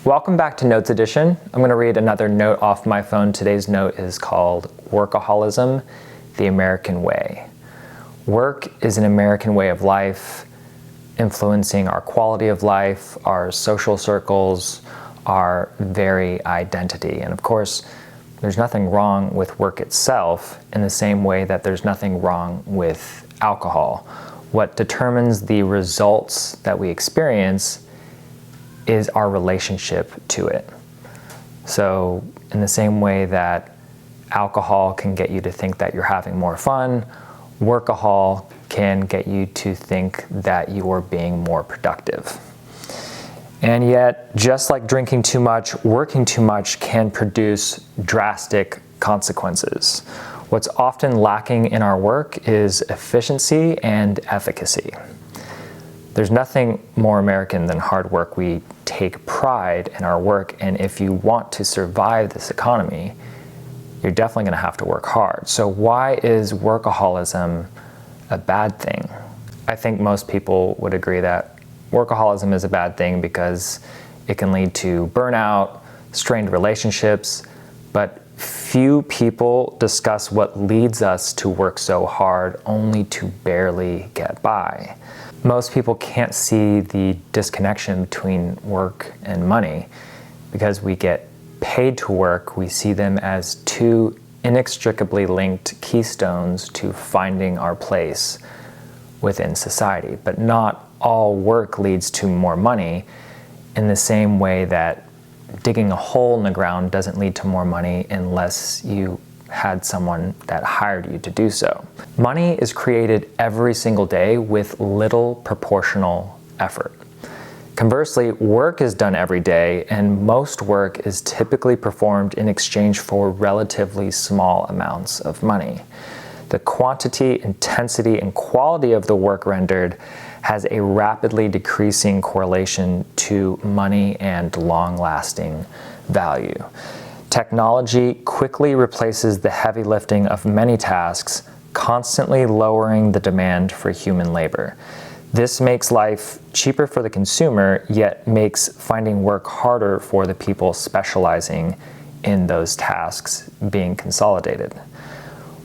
Welcome back to Notes Edition. I'm going to read another note off my phone. Today's note is called Workaholism, the American Way. Work is an American way of life, influencing our quality of life, our social circles, our very identity. And of course, there's nothing wrong with work itself in the same way that there's nothing wrong with alcohol. What determines the results that we experience is our relationship to it. So in the same way that alcohol can get you to think that you're having more fun, workahol can get you to think that you are being more productive. And yet, just like drinking too much, working too much can produce drastic consequences. What's often lacking in our work is efficiency and efficacy. There's nothing more American than hard work. We take pride in our work, and if you want to survive this economy, you're definitely going to have to work hard. So why is workaholism a bad thing? I think most people would agree that workaholism is a bad thing because it can lead to burnout, strained relationships, but few people discuss what leads us to work so hard only to barely get by. Most people can't see the disconnection between work and money. Because we get paid to work, we see them as two inextricably linked keystones to finding our place within society. But not all work leads to more money, in the same way that digging a hole in the ground doesn't lead to more money unless you had someone that hired you to do so. Money is created every single day with little proportional effort. Conversely, work is done every day, and most work is typically performed in exchange for relatively small amounts of money. The quantity, intensity, and quality of the work rendered has a rapidly decreasing correlation to money and long-lasting value. Technology quickly replaces the heavy lifting of many tasks, constantly lowering the demand for human labor. This makes life cheaper for the consumer, yet makes finding work harder for the people specializing in those tasks being consolidated.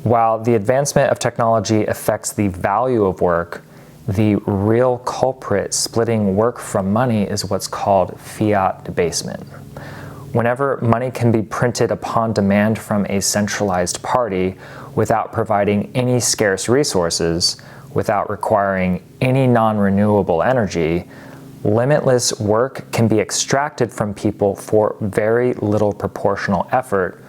While the advancement of technology affects the value of work, the real culprit splitting work from money is what's called fiat debasement. Whenever money can be printed upon demand from a centralized party without providing any scarce resources, without requiring any non-renewable energy, limitless work can be extracted from people for very little proportional effort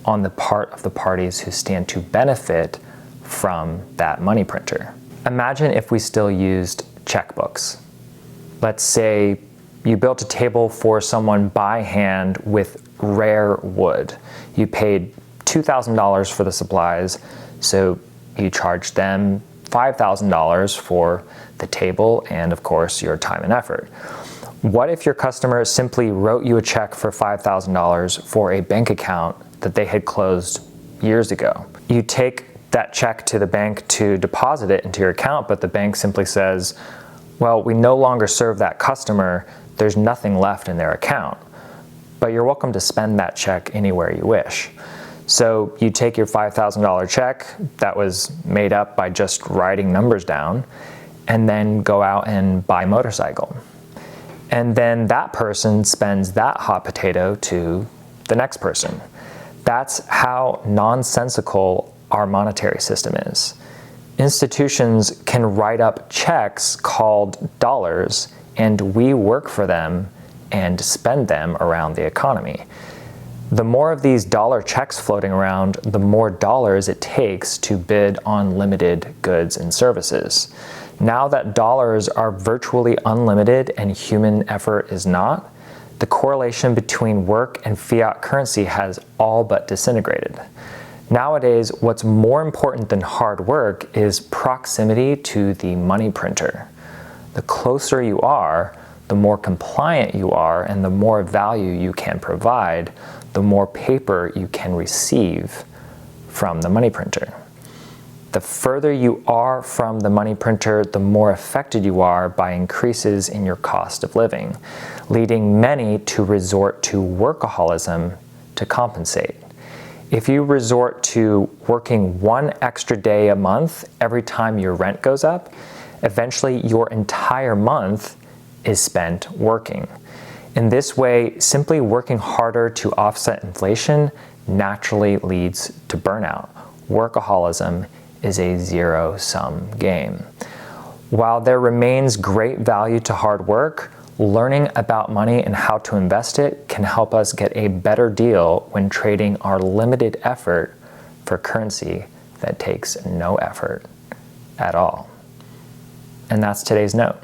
on the part of the parties who stand to benefit from that money printer. Imagine if we still used checkbooks. Let's say you built a table for someone by hand with rare wood. You paid $2,000 for the supplies, so you charged them $5,000 for the table and, of course, your time and effort. What if your customer simply wrote you a check for $5,000 for a bank account that they had closed years ago? You take that check to the bank to deposit it into your account, but the bank simply says, well, we no longer serve that customer, there's nothing left in their account, but you're welcome to spend that check anywhere you wish. So you take your $5,000 check that was made up by just writing numbers down, and then go out and buy a motorcycle. And then that person spends that hot potato to the next person. That's how nonsensical our monetary system is. Institutions can write up checks called dollars, and we work for them and spend them around the economy. The more of these dollar checks floating around, the more dollars it takes to bid on limited goods and services. Now that dollars are virtually unlimited and human effort is not, the correlation between work and fiat currency has all but disintegrated. Nowadays, what's more important than hard work is proximity to the money printer. The closer you are, the more compliant you are, and the more value you can provide, the more paper you can receive from the money printer. The further you are from the money printer, the more affected you are by increases in your cost of living, leading many to resort to workaholism to compensate. If you resort to working one extra day a month every time your rent goes up, eventually your entire month is spent working. In this way, simply working harder to offset inflation naturally leads to burnout. Workaholism is a zero-sum game. While there remains great value to hard work, learning about money and how to invest it can help us get a better deal when trading our limited effort for currency that takes no effort at all. And that's today's note.